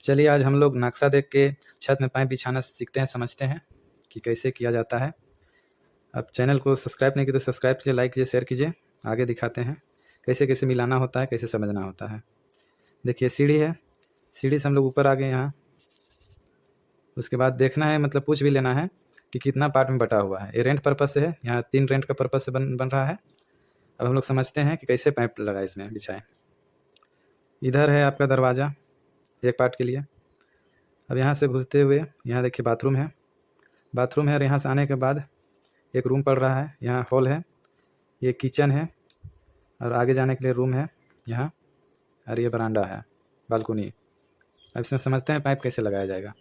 चलिए आज हम लोग नक्शा देख के छत में पाइप बिछाना सीखते हैं, समझते हैं कि कैसे किया जाता है। अब चैनल को सब्सक्राइब नहीं किया तो सब्सक्राइब कीजिए, लाइक कीजिए, शेयर कीजिए। आगे दिखाते हैं कैसे कैसे मिलाना होता है, कैसे समझना होता है। देखिए सीढ़ी है, सीढ़ी से हम लोग ऊपर आ गए यहाँ। उसके बाद देखना है, मतलब पूछ भी लेना है कि कितना पार्ट में बटा हुआ है। ये रेंट पर्पज से है, यहाँ 3 रेंट का पर्पज से बन रहा है। अब हम लोग समझते हैं कि कैसे पाइप लगाए, इसमें बिछाए। इधर है आपका दरवाज़ा एक पार्ट के लिए। अब यहाँ से घुसते हुए यहाँ देखिए बाथरूम है, बाथरूम है। और यहाँ से आने के बाद एक रूम पड़ रहा है, यहाँ हॉल है, ये किचन है और आगे जाने के लिए रूम है यहाँ, और ये बरांडा है, बालकनी। अब इसमें समझते हैं पाइप कैसे लगाया जाएगा।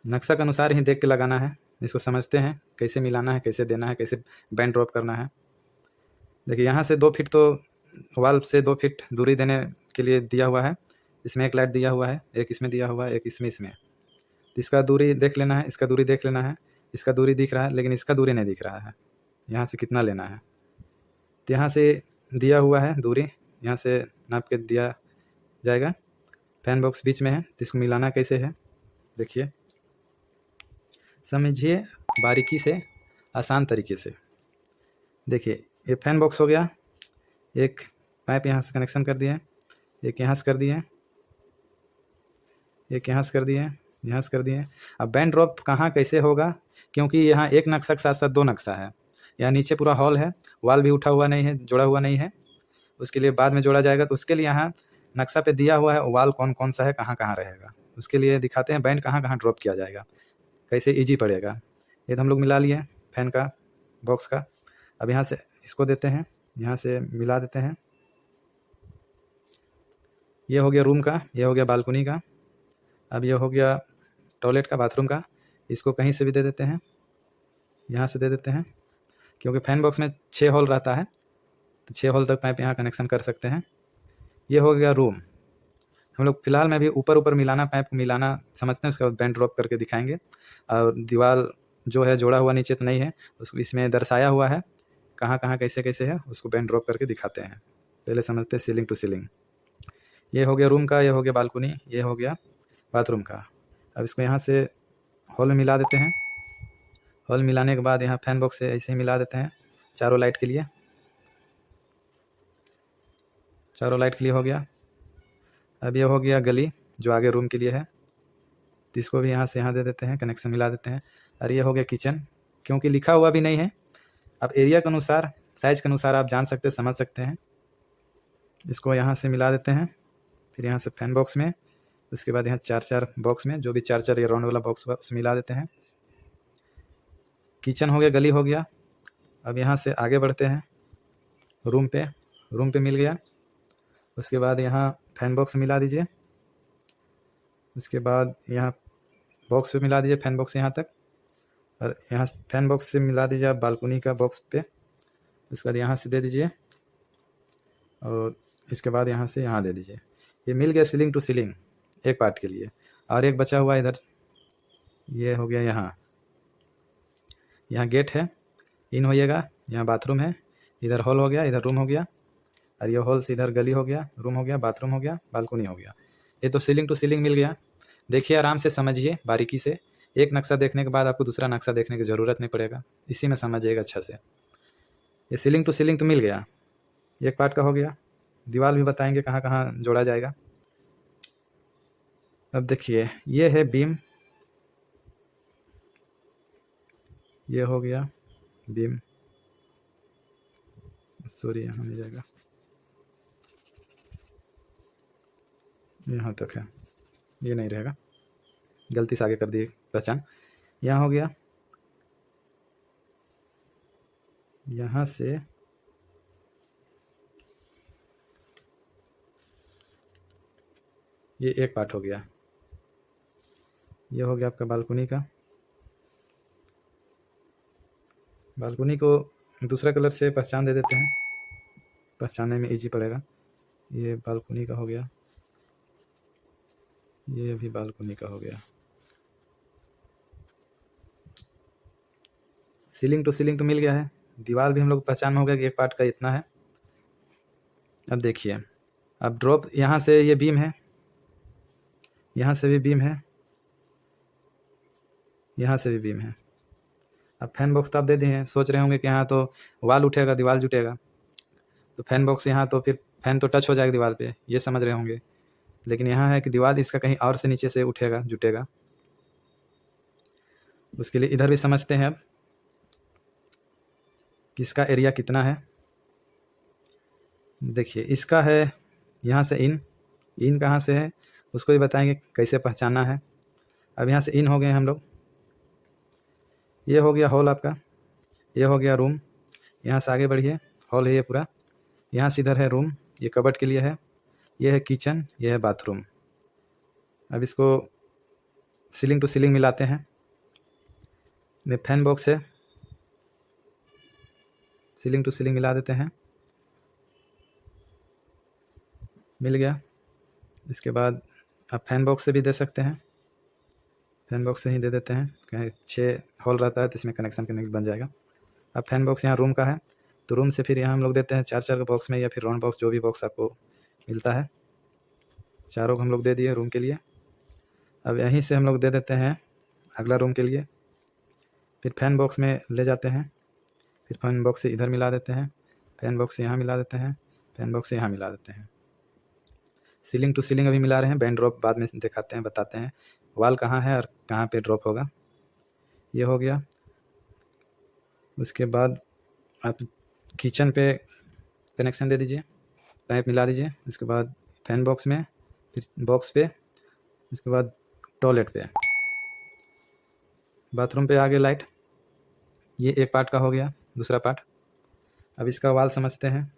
नक्शा के अनुसार ही देख के लगाना है, इसको समझते हैं कैसे मिलाना है, कैसे देना है, कैसे बैंड ड्रॉप करना है। देखिए यहाँ से 2 फीट तो वाल से 2 फीट दूरी देने के लिए दिया हुआ है। इसमें एक लाइट दिया हुआ है, एक इसमें दिया हुआ है, एक इसमें। तो इसका दूरी देख लेना है, इसका दूरी देख लेना है। इसका दूरी दिख रहा है लेकिन इसका दूरी नहीं दिख रहा है। यहाँ से कितना लेना है, तो यहाँ से दिया हुआ है दूरी, यहाँ से नाप के दिया जाएगा। फैन बॉक्स बीच में है, तो इसको मिलाना कैसे है देखिए, समझिए बारीकी से, आसान तरीके से। देखिए ये फैन बॉक्स हो गया, एक पाइप यहाँ से कनेक्शन कर दिए, एक यहाँ से कर दिए, एक यहाँ से कर दिए, यहाँ से कर दिए। अब बैंड ड्रॉप कहाँ कैसे होगा, क्योंकि यहाँ एक नक्शा के साथ साथ 2 नक्शा है। यहाँ नीचे पूरा हॉल है, वाल भी उठा हुआ नहीं है, जोड़ा हुआ नहीं है, उसके लिए बाद में जोड़ा जाएगा। तो उसके लिए यहाँ नक्शा पे दिया हुआ है वाल कौन कौन सा है, कहाँ कहाँ रहेगा। उसके लिए दिखाते हैं बैंड कहाँ कहाँ ड्रॉप किया जाएगा, कैसे ईजी पड़ेगा। ये तो हम लोग मिला लिए फैन का बॉक्स का। अब यहाँ से इसको देते हैं, यहाँ से मिला देते हैं। ये हो गया रूम का, ये हो गया बालकनी का। अब ये हो गया टॉयलेट का, बाथरूम का। इसको कहीं से भी दे देते हैं, यहाँ से दे देते हैं, क्योंकि फैन बॉक्स में 6 होल रहता है, तो 6 होल तक पाइप यहाँ कनेक्शन कर सकते हैं। ये हो गया रूम। हम लोग फिलहाल में भी ऊपर ऊपर मिलाना, पाइप मिलाना समझते हैं, उसके बाद बैंड ड्रॉप करके दिखाएंगे। और दीवार जो है जोड़ा हुआ नीचे तो नहीं है, उसको इसमें दर्शाया हुआ है कहाँ कहाँ कैसे कैसे है, उसको बैंड ड्रॉप करके दिखाते हैं। पहले समझते हैं सीलिंग टू सीलिंग। ये हो गया रूम का, ये हो गया बालकनी, ये हो गया बाथरूम का। अब इसको यहाँ से हॉल में मिला देते हैं। हॉल मिलाने के बाद यहाँ फैन बॉक्स से ऐसे ही मिला देते हैं चारों लाइट के लिए, चारों लाइट के लिए हो गया। अब ये हो गया गली जो आगे रूम के लिए है, तो इसको भी यहाँ से यहाँ दे देते हैं, कनेक्शन मिला देते हैं। और ये हो गया किचन, क्योंकि लिखा हुआ भी नहीं है। अब एरिया के अनुसार, साइज के अनुसार आप जान सकते, समझ सकते हैं। इसको यहाँ से मिला देते हैं, फिर यहाँ से फैन बॉक्स में, उसके बाद यहाँ 4 बॉक्स में, जो भी 4 ये राउंड वाला बॉक्स उसमें मिला देते हैं। किचन हो गया, गली हो गया। अब यहाँ से आगे बढ़ते हैं रूम पे, रूम पे मिल गया। उसके बाद यहाँ फैन बॉक्स मिला दीजिए, उसके बाद यहाँ बॉक्स पे मिला दीजिए, फैन बॉक्स यहाँ तक। और यहाँ फैन बॉक्स से मिला दीजिए आप बालकनी का बॉक्स पे। उसके बाद यहाँ से दे दीजिए, और इसके बाद यहाँ से यहाँ दे दीजिए। ये मिल गया सीलिंग टू सीलिंग एक पार्ट के लिए। और एक बचा हुआ इधर, ये हो गया यहाँ, यहाँ गेट है, इन होइएगा। यहाँ बाथरूम है, इधर हॉल हो गया, इधर रूम हो गया। और ये हॉल से इधर गली हो गया, रूम हो गया, बाथरूम हो गया, बालकनी हो गया। ये तो सीलिंग टू सीलिंग मिल गया। देखिए आराम से समझिए बारीकी से। एक नक्शा देखने के बाद आपको दूसरा नक्शा देखने की ज़रूरत नहीं पड़ेगा, इसी में समझिएगा अच्छा से। ये सीलिंग टू सीलिंग तो मिल गया, एक पार्ट का हो गया। दीवार भी बताएंगे कहाँ कहाँ जोड़ा जाएगा। अब देखिए ये है बीम, ये हो गया बीम, सॉरी यहाँ नहीं जाएगा, यहाँ तक है, ये नहीं रहेगा, गलती से आगे कर दी पहचान। यहाँ हो गया, यहाँ से ये एक पार्ट हो गया। ये हो गया आपका बालकनी का। बालकनी को दूसरा कलर से पहचान दे देते हैं, पहचानने में इजी पड़ेगा। ये बालकनी का हो गया, ये भी बालकनी का हो गया। सीलिंग टू सीलिंग तो मिल गया है। दीवार भी हम लोग पहचान हो गया कि एक पार्ट का इतना है। अब देखिए, अब ड्रॉप यहाँ से ये बीम है, यहाँ से भी बीम है, यहाँ से भी बीम है। अब फैन बॉक्स तो आप दे दिए हैं, सोच रहे होंगे कि यहाँ तो वाल उठेगा, दीवार जुटेगा, तो फैन बॉक्स यहाँ तो फिर फैन तो टच हो जाएगा दीवार पे, ये समझ रहे होंगे। लेकिन यहाँ है कि दीवार इसका कहीं और से नीचे से उठेगा, जुटेगा। उसके लिए इधर भी समझते हैं अब कि इसका एरिया कितना है। देखिए इसका है यहाँ से इन कहाँ से है उसको भी बताएंगे कैसे पहचानना है। अब यहाँ से इन हो गए हम लोग, ये हो गया हॉल आपका, ये हो गया रूम। यहाँ से आगे बढ़िए, हॉल है ये पूरा। यहाँ से इधर है रूम, ये कबर्ड के लिए है, ये है किचन, ये है बाथरूम। अब इसको सीलिंग टू सीलिंग मिलाते हैं। ये फैन बॉक्स है, सीलिंग टू सीलिंग मिला देते हैं, मिल गया। इसके बाद आप फैन बॉक्स से भी दे सकते हैं, फैन बॉक्स से ही दे देते हैं, कहीं 6 हॉल रहता है तो इसमें कनेक्शन बन जाएगा। अब फैन बॉक्स यहाँ रूम का है, तो रूम से फिर यहाँ हम लोग देते हैं 4 के बॉक्स में, या फिर राउंड बॉक्स, जो भी बॉक्स आपको मिलता है। चारों को हम लोग दे दिए रूम के लिए। अब यहीं से हम लोग दे देते हैं अगला रूम के लिए, फिर फैन बॉक्स में ले जाते हैं, फिर फैन बॉक्स से इधर मिला देते हैं, फैन बॉक्स से यहाँ मिला देते हैं, फैन बॉक्स से यहाँ मिला देते हैं। सीलिंग टू सीलिंग अभी मिला रहे हैं, बैंड ड्रॉप बाद में दिखाते हैं, बताते हैं वाल कहाँ है और कहाँ पे ड्रॉप होगा। ये हो गया। उसके बाद आप किचन पे कनेक्शन दे दीजिए, पाइप मिला दीजिए। उसके बाद फैन बॉक्स में, फिर बॉक्स पे, उसके बाद टॉयलेट पे, बाथरूम पे आ गए लाइट। ये एक पार्ट का हो गया। दूसरा पार्ट, अब इसका वाल समझते हैं।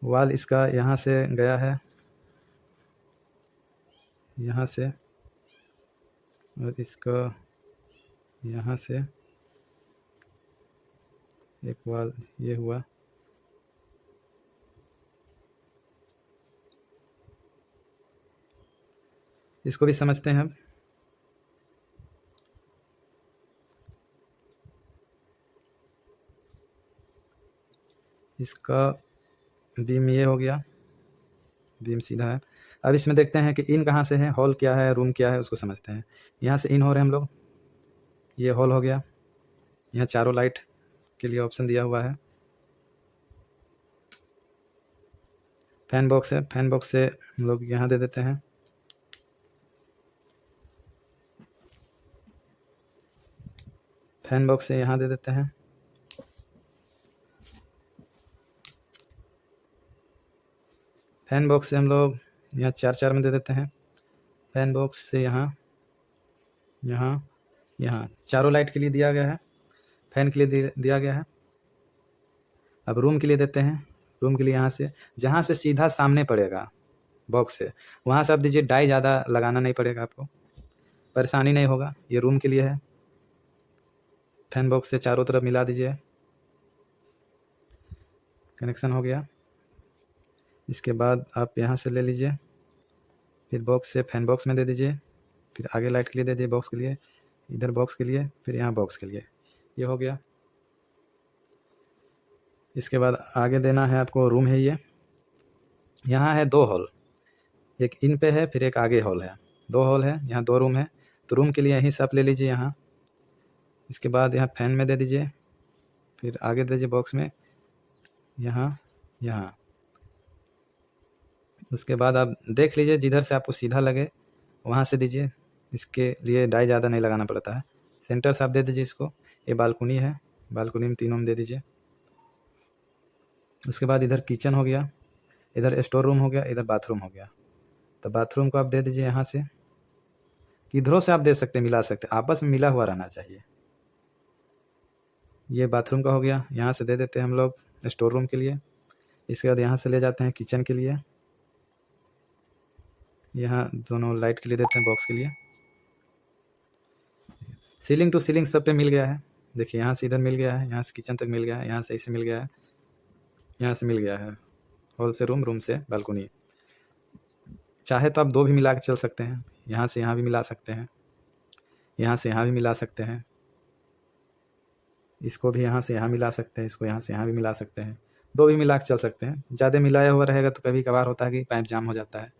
वाल इसका यहाँ से गया है, यहाँ से, और इसका यहाँ से एक वाल ये हुआ। इसको भी समझते हैं अब। इसका बीम ये हो गया, बीम सीधा है। अब इसमें देखते हैं कि इन कहाँ से है, हॉल क्या है, रूम क्या है, उसको समझते हैं। यहाँ से इन हो रहे हैं हम लोग, ये हॉल हो गया। यहाँ चारों लाइट के लिए ऑप्शन दिया हुआ है। फैन बॉक्स है, फैन बॉक्स से हम लोग यहाँ दे देते हैं। फैन बॉक्स से यहाँ दे देते हैं। फैन बॉक्स से हम लोग यहाँ 4 में दे देते हैं। फैन बॉक्स से यहाँ, यहाँ चारों लाइट के लिए दिया गया है, फैन के लिए दिया गया है। अब रूम के लिए देते हैं। रूम के लिए यहाँ से, जहाँ से सीधा सामने पड़ेगा बॉक्स से, वहाँ से आप दीजिए। डाई ज़्यादा लगाना नहीं पड़ेगा आपको, परेशानी नहीं होगा। ये रूम के लिए है। फैन बॉक्स से चारों तरफ मिला दीजिए, कनेक्शन हो गया। इसके बाद आप यहाँ से ले लीजिए, फिर बॉक्स से फैन बॉक्स में दे दीजिए, फिर आगे लाइट के लिए दे दीजिए, बॉक्स के लिए, इधर बॉक्स के लिए, फिर यहाँ बॉक्स के लिए। ये हो गया। इसके बाद आगे देना है आपको, रूम है ये। यहाँ है 2 हॉल, एक इन पे है, फिर एक आगे हॉल है। 2 हॉल है, यहाँ 2 रूम है। तो रूम के लिए यहीं से आप ले लीजिए यहाँ। इसके बाद यहाँ फैन में दे दीजिए, फिर आगे दे दीजिए बॉक्स में, यहाँ। उसके बाद आप देख लीजिए, जिधर से आपको सीधा लगे वहाँ से दीजिए। इसके लिए डाई ज़्यादा नहीं लगाना पड़ता है। सेंटर से आप दे दीजिए इसको। ये बालकनी है, बालकनी में तीनों में दे दीजिए। उसके बाद इधर किचन हो गया, इधर स्टोर रूम हो गया, इधर बाथरूम हो गया। तो बाथरूम को आप दे दीजिए यहाँ से। किधरों से आप दे सकते हैं, मिला सकते हैं, आपस में मिला हुआ रहना चाहिए। ये बाथरूम का हो गया, यहाँ से दे देते हैं हम लोग स्टोर रूम के लिए। इसके बाद यहाँ से ले जाते हैं किचन के लिए, यहाँ दोनों लाइट के लिए देते हैं, बॉक्स के लिए। सीलिंग टू सीलिंग सब पे मिल गया है। देखिए यहाँ से इधर मिल गया है, यहाँ से किचन तक मिल गया है, यहाँ से इसे मिल गया है, यहाँ से मिल गया है, हॉल से रूम, रूम से बालकनी। चाहे तो आप 2 भी मिला के चल सकते हैं, यहाँ से यहाँ भी मिला सकते हैं, यहाँ से यहाँ भी मिला सकते हैं, इसको भी यहाँ से यहाँ मिला सकते हैं, इसको यहाँ से यहाँ भी मिला सकते हैं। 2 भी मिला के चल सकते हैं। ज़्यादा मिलाया हुआ रहेगा तो कभी कभार होता है कि पाइप जाम हो जाता है,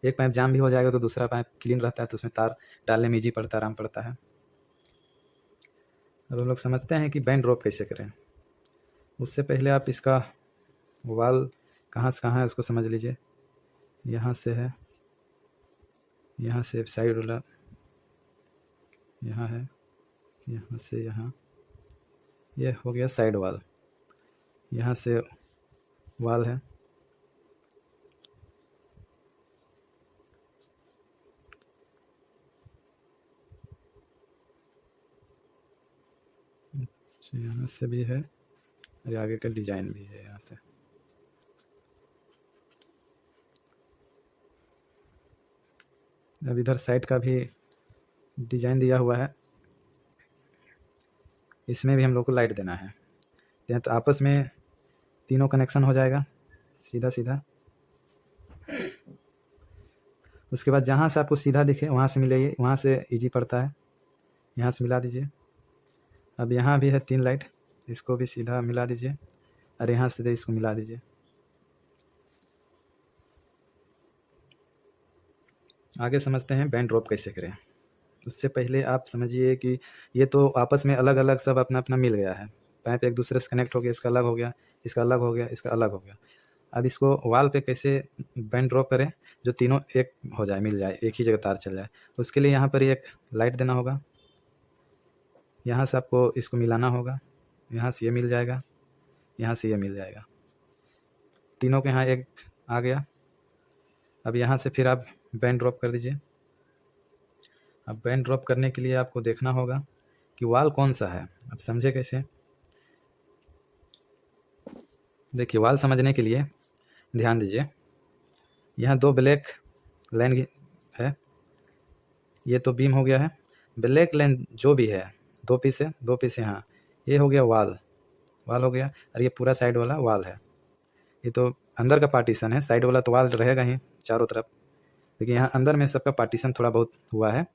एक पाइप जाम भी हो जाएगा तो दूसरा पाइप क्लीन रहता है, तो उसमें तार डालने में ईजी पड़ता है, आराम पड़ता है। अब हम लोग समझते हैं कि बैंड ड्रॉप कैसे करें। उससे पहले आप इसका वाल कहाँ से कहाँ है उसको समझ लीजिए। यहाँ से है, यहाँ से साइड वाला यहाँ है, यहाँ से यहाँ, ये हो गया साइड वाल। यहाँ से वाल है, यहाँ से भी है, और आगे का डिजाइन भी है यहाँ से। अब इधर साइड का भी डिजाइन दिया हुआ है, इसमें भी हम लोग को लाइट देना है, तो आपस में तीनों कनेक्शन हो जाएगा सीधा सीधा। उसके बाद जहाँ से आपको सीधा दिखे वहाँ से मिलाइए, वहाँ से इजी पड़ता है, यहाँ से मिला दीजिए। अब यहाँ भी है 3 लाइट, इसको भी सीधा मिला दीजिए, और यहाँ से इसको मिला दीजिए। आगे समझते हैं बैंड ड्रॉप कैसे करें। उससे पहले आप समझिए कि ये तो आपस में अलग अलग सब अपना अपना मिल गया है, पाइप एक दूसरे से कनेक्ट हो गया, इसका अलग हो गया, इसका अलग हो गया, इसका अलग हो गया। अब इसको वाल पे कैसे बैंड ड्रॉप करें जो तीनों एक हो जाए, मिल जाए, एक ही जगह तार चल जाए। उसके लिए यहाँ पर एक लाइट देना होगा, यहाँ से आपको इसको मिलाना होगा, यहाँ से ये मिल जाएगा, यहाँ से ये मिल जाएगा, तीनों के यहाँ एक आ गया। अब यहाँ से फिर आप बैंड ड्रॉप कर दीजिए। अब बैंड ड्रॉप करने के लिए आपको देखना होगा कि वाल कौन सा है। अब समझे कैसे, देखिए वाल समझने के लिए ध्यान दीजिए। यहाँ 2 ब्लैक लाइन है, ये तो बीम हो गया है। ब्लैक लाइन जो भी है 2 पीस है, 2 पीस यहाँ, ये हो गया वाल हो गया, और ये पूरा साइड वाला वाल है। ये तो अंदर का पार्टीशन है, साइड वाला तो वाल रहेगा ही चारों तरफ, लेकिन यहाँ अंदर में सबका पार्टीशन थोड़ा बहुत हुआ है।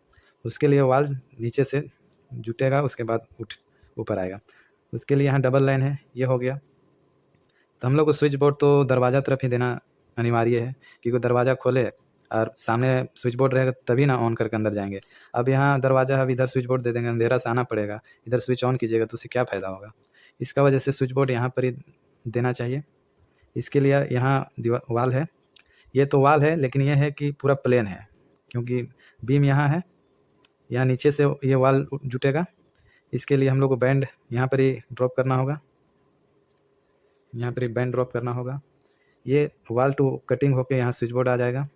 उसके लिए वाल नीचे से जुटेगा, उसके बाद ऊपर आएगा। उसके लिए यहाँ डबल लाइन है, ये हो गया। तो हम लोग को स्विच बोर्ड तो दरवाज़ा तरफ ही देना अनिवार्य है, क्योंकि दरवाज़ा खोले और सामने स्विच बोर्ड रहेगा तभी ना ऑन करके अंदर जाएंगे। अब यहाँ दरवाज़ा, अब इधर स्विच बोर्ड दे देंगे, अंधेरा से आना पड़ेगा, इधर स्विच ऑन कीजिएगा तो उससे क्या फ़ायदा होगा। इसका वजह से स्विच बोर्ड यहाँ पर ही देना चाहिए। इसके लिए यहाँ वाल है, ये तो वाल है, लेकिन ये है कि पूरा प्लेन है, क्योंकि बीम यहाँ है, यहाँ नीचे से ये वाल जुटेगा। इसके लिए हम लोग को बैंड यहाँ पर ही ड्रॉप करना होगा, यहाँ पर ही बैंड ड्रॉप करना होगा। ये वाल टू कटिंग होके यहाँ स्विच बोर्ड आ जाएगा।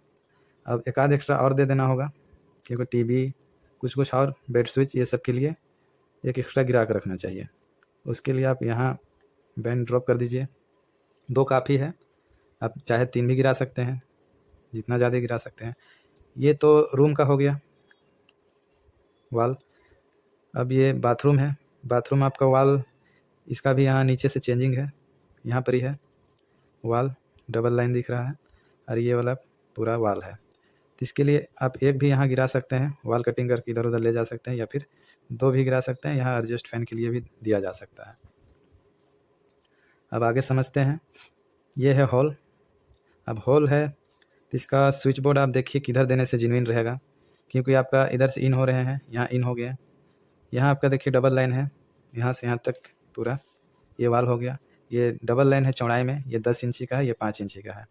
अब एक आध एक्स्ट्रा और दे देना होगा, क्योंकि टीवी कुछ और बेड स्विच ये सब के लिए एक एक्स्ट्रा गिरा कर रखना चाहिए। उसके लिए आप यहाँ बैंड ड्रॉप कर दीजिए, 2 काफ़ी है, आप चाहे 3 भी गिरा सकते हैं, जितना ज़्यादा गिरा सकते हैं। ये तो रूम का हो गया वाल। अब ये बाथरूम है, बाथरूम आपका वाल, इसका भी यहाँ नीचे से चेंजिंग है, यहाँ पर ही है वाल, डबल लाइन दिख रहा है, और ये वाला पूरा वाल है। तो इसके लिए आप एक भी यहाँ गिरा सकते हैं, वाल कटिंग करके इधर उधर ले जा सकते हैं, या फिर 2 भी गिरा सकते हैं, यहाँ एडजस्ट फैन के लिए भी दिया जा सकता है। अब आगे समझते हैं। ये है हॉल। अब हॉल है तो इसका स्विच बोर्ड आप देखिए किधर देने से जेन्युइन रहेगा, क्योंकि आपका इधर से इन हो रहे हैं, यहाँ इन हो गया, यहाँ आपका देखिए डबल लाइन है, यहाँ से यहाँ तक पूरा ये वाल हो गया। ये डबल लाइन है चौड़ाई में, ये 10 इंची का है, ये 5 इंची का है,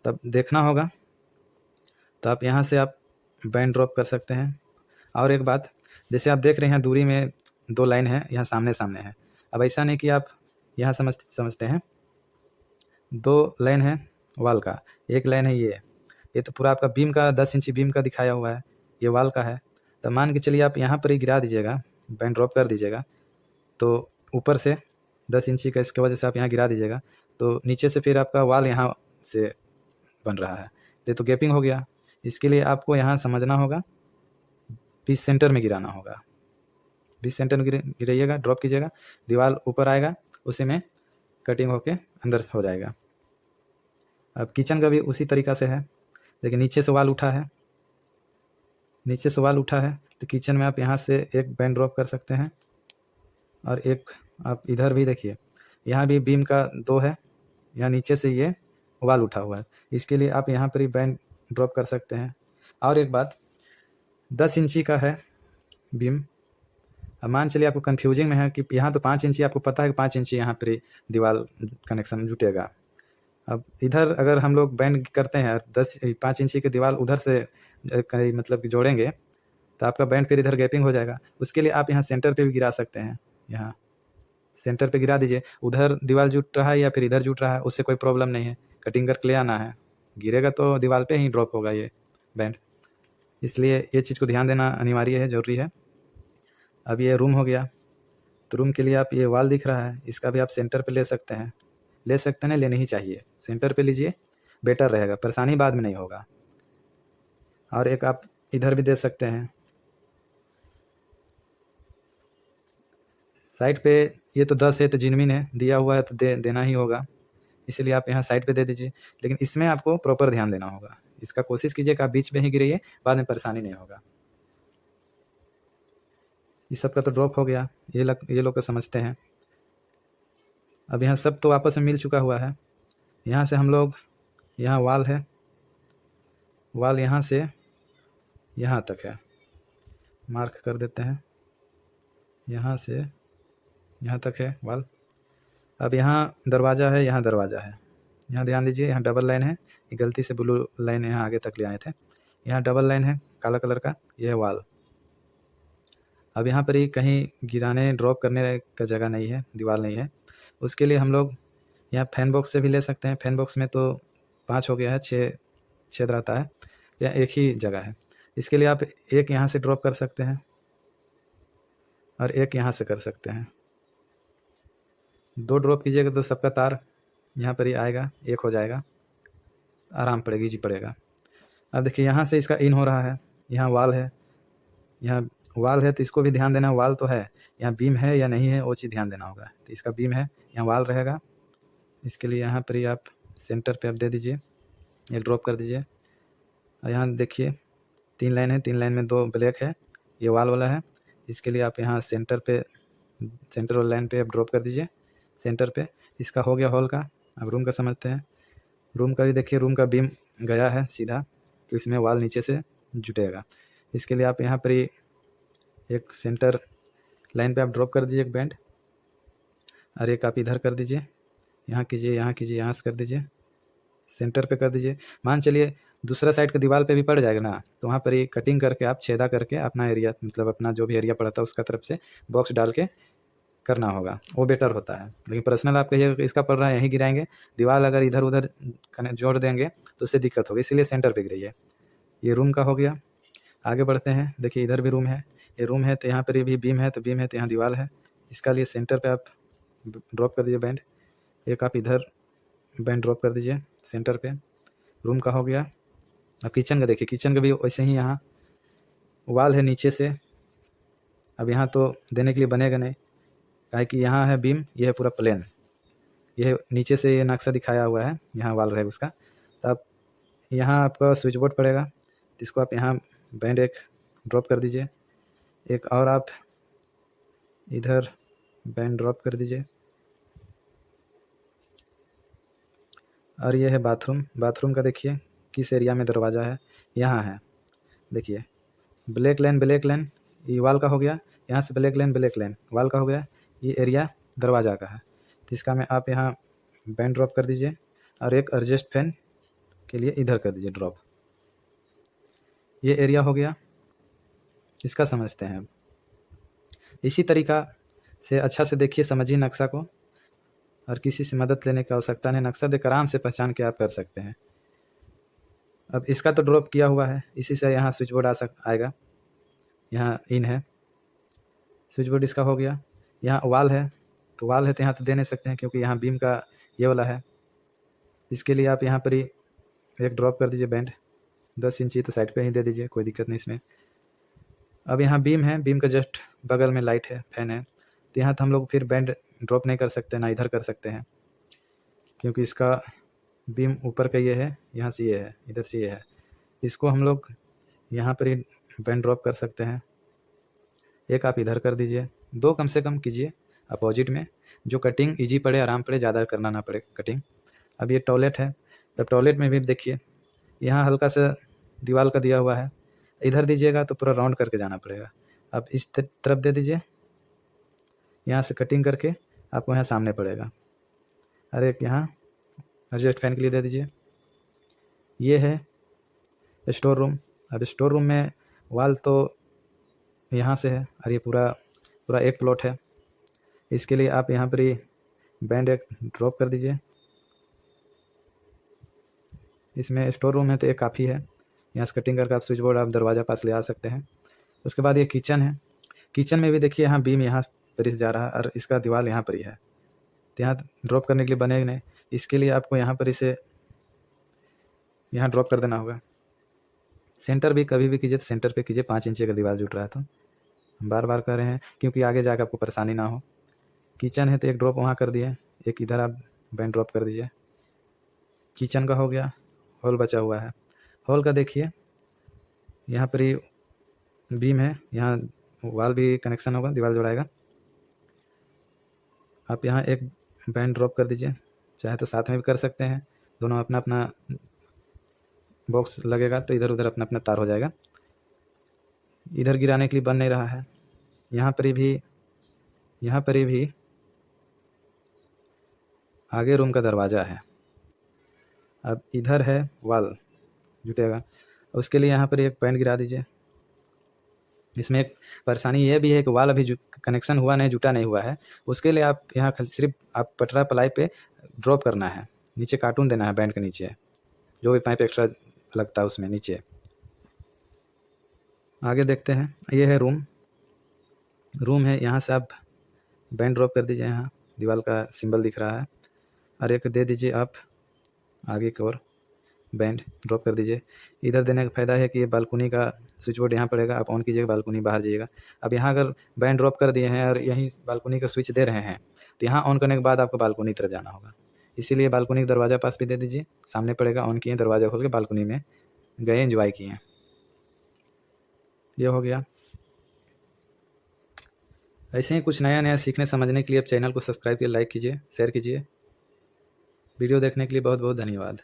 तब देखना होगा। तो आप यहाँ से आप बैंड ड्रॉप कर सकते हैं। और एक बात, जैसे आप देख रहे हैं दूरी में 2 लाइन है, यहाँ सामने सामने है। अब ऐसा नहीं कि आप यहाँ समझते हैं, 2 लाइन है वाल का, एक लाइन है ये तो पूरा आपका बीम का 10 इंची बीम का दिखाया हुआ है, ये वाल का है। तो मान के चलिए आप यहाँ पर ही गिरा दीजिएगा, बैंड ड्रॉप कर दीजिएगा, तो ऊपर से 10 इंची का इसके वजह से आप यहाँ गिरा दीजिएगा, तो नीचे से फिर आपका वाल यहाँ से बन रहा है, ये तो गैपिंग हो गया। इसके लिए आपको यहाँ समझना होगा, 20 सेंटर में गिराना होगा, 20 सेंटर में गिराइएगा, ड्रॉप कीजिएगा, दीवार ऊपर आएगा, उसी में कटिंग होके अंदर हो जाएगा। अब किचन का भी उसी तरीक़ा से है, लेकिन नीचे से वाल उठा है, नीचे से वाल उठा है, तो किचन में आप यहाँ से एक बैंड ड्रॉप कर सकते हैं, और एक आप इधर भी देखिए, यहाँ भी बीम का 2 है, यहाँ नीचे से ये वाल उठा हुआ है। इसके लिए आप यहाँ पर ही बैंड ड्रॉप कर सकते हैं। और एक बात, 10 इंची का है बीम। अब मान चलिए आपको कन्फ्यूजिंग में है कि यहाँ तो 5 इंची, आपको पता है कि 5 इंची यहाँ पर दीवार कनेक्शन जुटेगा। अब इधर अगर हम लोग बैंड करते हैं 5 इंची की दीवार उधर से मतलब कि जोड़ेंगे तो आपका बैंड फिर इधर गैपिंग हो जाएगा। उसके लिए आप यहाँ सेंटर पे भी गिरा सकते हैं, यहाँ सेंटर पे गिरा दीजिए। उधर दीवार जुट रहा है या फिर इधर जुट रहा है, उससे कोई प्रॉब्लम नहीं है, कटिंग करके ले आना है। गिरेगा तो दीवार पे ही ड्रॉप होगा ये बैंड, इसलिए ये चीज़ को ध्यान देना अनिवार्य है, ज़रूरी है। अब ये रूम हो गया, तो रूम के लिए आप ये वॉल दिख रहा है, इसका भी आप सेंटर पे ले सकते हैं, लेनी ही चाहिए। सेंटर पे लीजिए, बेटर रहेगा, परेशानी बाद में नहीं होगा। और एक आप इधर भी दे सकते हैं साइड पे। ये तो 10 है तो जिनमिन है, दिया हुआ है तो देना ही होगा, इसलिए आप यहाँ साइड पे दे दीजिए। लेकिन इसमें आपको प्रॉपर ध्यान देना होगा, इसका कोशिश कीजिए कि आप बीच में ही गिराइए, बाद में परेशानी नहीं होगा। इस सब का तो ड्रॉप हो गया, ये लोग को समझते हैं। अब यहाँ सब तो आपस में मिल चुका हुआ है। यहाँ से हम लोग, यहाँ वाल है, वाल यहाँ से यहाँ तक है, मार्क कर देते हैं, यहाँ से यहाँ तक है वाल। अब यहाँ दरवाज़ा है, यहाँ दरवाज़ा है, यहाँ ध्यान दीजिए, यहाँ डबल लाइन है, ये गलती से ब्लू लाइन यहाँ आगे तक ले आए थे, यहाँ डबल लाइन है काला कलर का, ये है वाल। अब यहाँ पर ही कहीं गिराने ड्रॉप करने का जगह नहीं है, दीवार नहीं है, उसके लिए हम लोग यहाँ फैन बॉक्स से भी ले सकते हैं। फैन बॉक्स में तो 5 हो गया है, 6 छेद रहता है, या एक ही जगह है। इसके लिए आप एक यहाँ से ड्रॉप कर सकते हैं और एक यहाँ से कर सकते हैं। 2 ड्रॉप कीजिएगा तो सबका तार यहाँ पर ही आएगा, एक हो जाएगा, आराम पड़ेगी, जी पड़ेगा। अब देखिए यहाँ से इसका इन हो रहा है, यहाँ वाल है, यहाँ वाल है तो इसको भी ध्यान देना, वाल तो है, यहाँ बीम है या नहीं है वो चीज़ ध्यान देना होगा। तो इसका बीम है, यहाँ वाल रहेगा, इसके लिए यहाँ पर ही आप सेंटर पे आप दे दीजिए, एक ड्रॉप कर दीजिए। और यहाँ देखिए 3 लाइन है, 3 लाइन में 2 ब्लैक है, ये वाल वाला है, इसके लिए आप यहाँ सेंटर वाली लाइन पे आप ड्रॉप कर दीजिए सेंटर पे। इसका हो गया हॉल का। अब रूम का समझते हैं। रूम का भी देखिए, रूम का बीम गया है सीधा, तो इसमें वाल नीचे से जुटेगा। इसके लिए आप यहाँ पर ही एक सेंटर लाइन पे आप ड्रॉप कर दीजिए एक बैंड, और एक आप इधर कर दीजिए, यहाँ कीजिए, यहाँ कीजिए, यहाँ से कर दीजिए, सेंटर पे कर दीजिए। मान चलिए दूसरा साइड के दीवार पे भी पड़ जाएगा ना, तो वहाँ पर ही कटिंग करके आप छेदा करके अपना एरिया, मतलब अपना जो भी एरिया पड़ा था उसका तरफ से बॉक्स डाल के करना होगा, वो बेटर होता है। लेकिन पर्सनल आप कहिए इसका पड़ रहा है यहीं गिराएंगे, दीवार अगर इधर उधर जोड़ देंगे तो उससे दिक्कत होगी, इसीलिए सेंटर पे गिराइए। ये रूम का हो गया। आगे बढ़ते हैं, देखिए इधर भी रूम है, ये रूम है तो यहाँ पर भी बीम है, तो बीम है तो यहाँ दीवार है, इसका लिए सेंटर पे आप ड्रॉप कर दीजिए बैंड, एक आप इधर बैंड ड्रॉप कर दीजिए सेंटर पे। रूम का हो गया। अब किचन का देखिए, किचन का भी वैसे ही, यहाँ वाल है नीचे से, अब यहाँ तो देने के लिए बनेगा नहीं, काहे कि यहाँ है बीम, ये है पूरा प्लेन, ये नीचे से ये नक्शा दिखाया हुआ है, यहाँ वाल रहेगा उसका। तो अब यहाँ आपका स्विच बोर्ड पड़ेगा, तो इसको आप यहाँ बैंड एक ड्रॉप कर दीजिए, एक और आप इधर बैंड ड्रॉप कर दीजिए। और ये है बाथरूम। बाथरूम का देखिए किस एरिया में दरवाज़ा है, यहाँ है, देखिए ब्लैक लाइन ये वाल का हो गया, यहाँ से ब्लैक लाइन वाल का हो गया, ये एरिया दरवाज़ा का है। तो इसका में आप यहाँ बैंड ड्रॉप कर दीजिए, और एक एडजस्ट फैन के लिए इधर कर दीजिए ड्रॉप। ये एरिया हो गया, इसका समझते हैं। इसी तरीका से अच्छा से देखिए, समझिए नक्शा को, और किसी से मदद लेने की आवश्यकता नहीं, नक्शा देख आराम से पहचान के आप कर सकते हैं। अब इसका तो ड्रॉप किया हुआ है, इसी से यहाँ स्विच बोर्ड आएगा, यहाँ इन है स्विच बोर्ड, इसका हो गया। यहाँ वाल है, तो वाल है तो यहाँ तो दे नहीं सकते हैं क्योंकि यहाँ बीम का ये वाला है। इसके लिए आप यहाँ पर ही एक ड्रॉप कर दीजिए बैंड, 10 इंची, तो साइड पे ही दे दीजिए, कोई दिक्कत नहीं इसमें। अब यहाँ बीम है, बीम का जस्ट बगल में लाइट है, फैन है, तो यहाँ तो हम लोग फिर बैंड ड्रॉप नहीं कर सकते, ना इधर कर सकते हैं, क्योंकि इसका बीम ऊपर का ये है, यहाँ से ये है, इधर से ये है। इसको हम लोग यहाँ पर ही बैंड ड्रॉप कर सकते हैं। एक आप इधर कर दीजिए, 2 कम से कम कीजिए अपोजिट में, जो कटिंग इजी पड़े, आराम पड़े, ज़्यादा करना ना पड़े कटिंग। अब ये टॉयलेट है, तब टॉयलेट में भी देखिए यहाँ हल्का सा दीवार का दिया हुआ है, इधर दीजिएगा तो पूरा राउंड करके जाना पड़ेगा। अब इस तरफ दे दीजिए, यहाँ से कटिंग करके आपको यहाँ सामने पड़ेगा। और एक यहाँ एडजस्ट फैन के लिए दे दीजिए। ये है स्टोर रूम। अब स्टोर रूम में वाल तो यहाँ से है और ये पूरा एक प्लॉट है। इसके लिए आप यहाँ पर ही बैंड एक ड्रॉप कर दीजिए। इसमें स्टोर रूम है तो एक काफ़ी है, यहाँ से कटिंग करके आप स्विच बोर्ड आप दरवाज़ा पास ले आ सकते हैं। उसके बाद ये किचन है। किचन में भी देखिए यहाँ बीम यहाँ पर ही जा रहा है और इसका दीवार यहाँ पर ही है, तो यहाँ ड्रॉप करने के लिए बनेगा नहीं। इसके लिए आपको यहाँ पर इसे यहाँ ड्रॉप कर देना होगा। सेंटर भी कभी भी कीजिए तो सेंटर पे कीजिए, 5 इंच अगर दीवार जुट रहा है तो। हम बार बार कर रहे हैं क्योंकि आगे जाकर आपको परेशानी ना हो। किचन है तो एक ड्रॉप वहाँ कर दिए, एक इधर आप बैंड ड्रॉप कर दीजिए। किचन का हो गया। हॉल बचा हुआ है। हॉल का देखिए यहाँ पर ही बीम है, यहाँ वाल भी कनेक्शन होगा, दीवार जोड़ाएगा। आप यहाँ एक बैंड ड्रॉप कर दीजिए, चाहे तो साथ में भी कर सकते हैं, दोनों अपना अपना बॉक्स लगेगा तो इधर उधर अपना अपना तार हो जाएगा। इधर गिराने के लिए बन नहीं रहा है। यहाँ पर भी आगे रूम का दरवाज़ा है। अब इधर है वाल जुटेगा, उसके लिए यहाँ पर एक पैंट गिरा दीजिए। इसमें एक परेशानी यह भी है कि वाल अभी कनेक्शन हुआ नहीं, जुटा नहीं हुआ है। उसके लिए आप यहाँ सिर्फ आप पटरा प्लाई पे ड्रॉप करना है, नीचे कार्टून देना है बैंड के नीचे, जो भी पाइप एक्स्ट्रा लगता है उसमें नीचे। आगे देखते हैं, ये है रूम है। यहाँ से आप बैंड ड्रॉप कर दीजिए, यहाँ दीवार का सिंबल दिख रहा है। और एक दे दीजिए आप आगे की ओर बैंड ड्रॉप कर दीजिए। इधर देने का फ़ायदा है कि ये बालकनी का स्विच बोर्ड यहाँ पड़ेगा, आप ऑन कीजिएगा, बालकनी बाहर जाइएगा। अब यहाँ अगर बैंड ड्रॉप कर दिए हैं और यहीं बालकनी का स्विच दे रहे हैं तो यहाँ ऑन करने के बाद आपको बालकनी तरफ जाना होगा। इसीलिए बालकनी के दरवाज़ा पास भी दे दीजिए, सामने पड़ेगा, ऑन किए, दरवाज़ा खोल के बालकनी में गए, एंजॉय किए। ये हो गया। ऐसे ही कुछ नया नया सीखने समझने के लिए आप चैनल को सब्सक्राइब कीजिए, लाइक कीजिए, शेयर कीजिए। वीडियो देखने के लिए बहुत बहुत धन्यवाद।